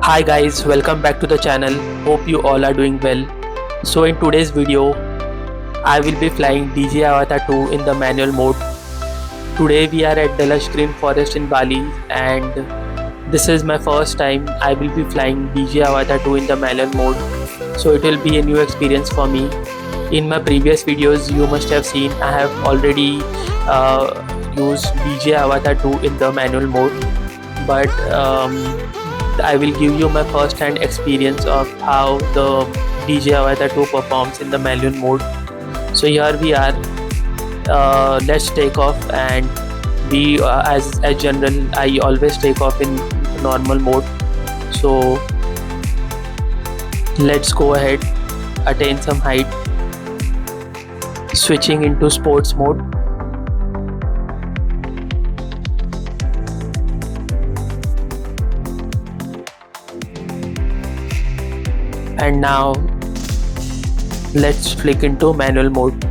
Hi guys, welcome back to the channel. Hope you all are doing well. So in today's video, I will be flying DJI AVATA 2 in the manual mode. Today we are at the lush green forest in Bali and this is my first time I will be flying DJI AVATA 2 in the manual mode. So it will be a new experience for me. In my previous videos you must have seen I have already used DJI AVATA 2 in the manual mode, but I will give you my first hand experience of how the DJI AVATA 2 performs in the manual mode. So here we are. Let's take off, and we as general I always take off in normal mode. So let's go ahead, attain some height, switching into sports mode. And now let's flick into manual mode.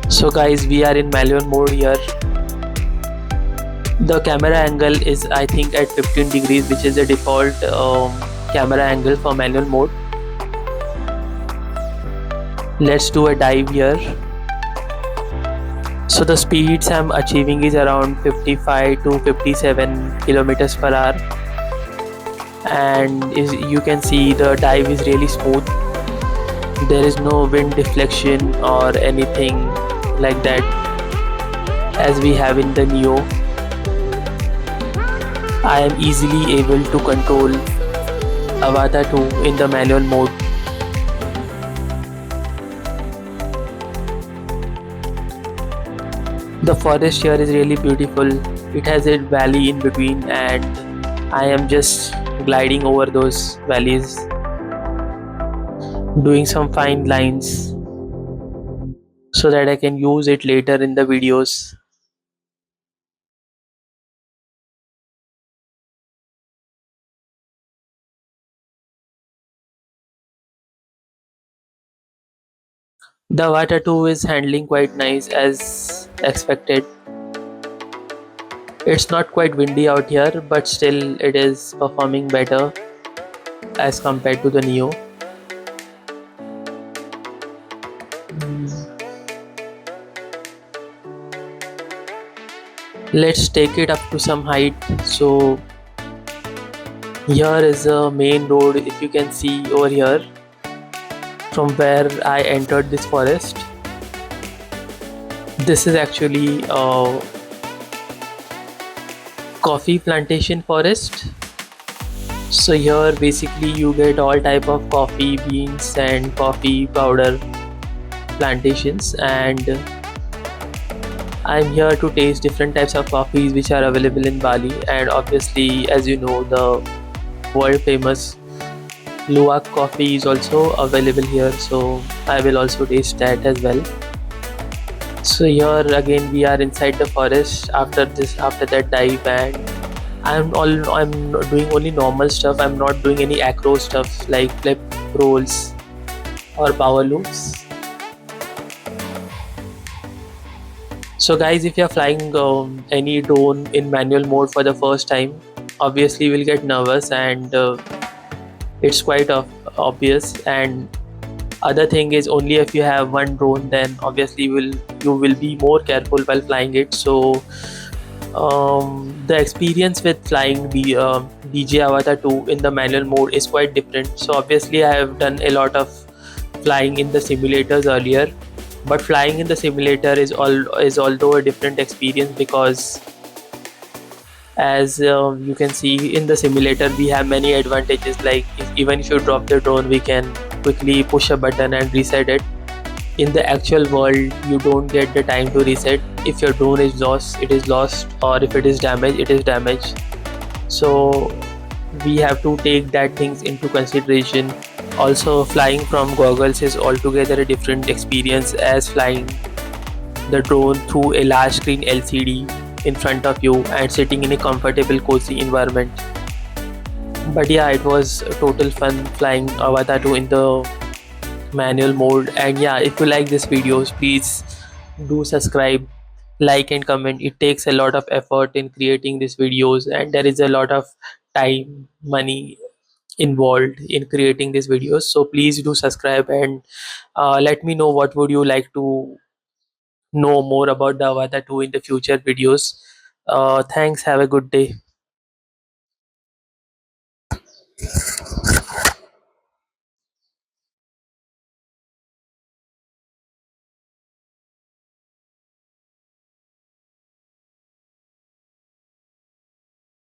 So guys, we are in manual mode here. The camera angle is I think at 15 degrees, which is the default camera angle for manual mode. Let's do a dive here. So the speeds I'm achieving is around 55 to 57 kilometers per hour, and you can see the dive is really smooth. There is no wind deflection or anything like that as we have in the Neo. I am easily able to control AVATA 2 in the manual mode. The forest here is really beautiful. It has a valley in between and I am just gliding over those valleys, doing some fine lines so that I can use it later in the videos. The AVATA 2 is handling quite nice as expected. It's not quite windy out here, but still it is performing better as compared to the Neo. Let's take it up to some height. So here is a main road, if you can see over here, from where I entered this forest. This is actually a coffee plantation forest. So here basically you get all type of coffee beans and coffee powder plantations, and I'm here to taste different types of coffees which are available in Bali. And obviously, as you know, the world famous Luwak coffee is also available here, so I will also taste that as well. So here again we are inside the forest after that dive, and I'm doing only normal stuff. I'm not doing any acro stuff like flip rolls or power loops. So guys, if you're flying any drone in manual mode for the first time, obviously you will get nervous, and it's quite obvious. And other thing is, only if you have one drone, then obviously you will be more careful while flying it. So the experience with flying the DJI AVATA 2 in the manual mode is quite different. So obviously I have done a lot of flying in the simulators earlier, but flying in the simulator is although a different experience, because as you can see in the simulator we have many advantages, like even if you drop the drone, we can quickly push a button and reset it. In the actual world you don't get the time to reset. If your drone is lost, it is lost, or if it is damaged, it is damaged. So we have to take that things into consideration. Also, flying from goggles is altogether a different experience as flying the drone through a large screen LCD in front of you and sitting in a comfortable cozy environment. But yeah, it was a total fun flying Avata 2 in the manual mode. And yeah, if you like this videos, please do subscribe, like and comment. It takes a lot of effort in creating these videos, and there is a lot of time, money involved in creating these videos. So please do subscribe, and let me know what would you like to know more about the Avata 2 in the future videos. Thanks, have a good day.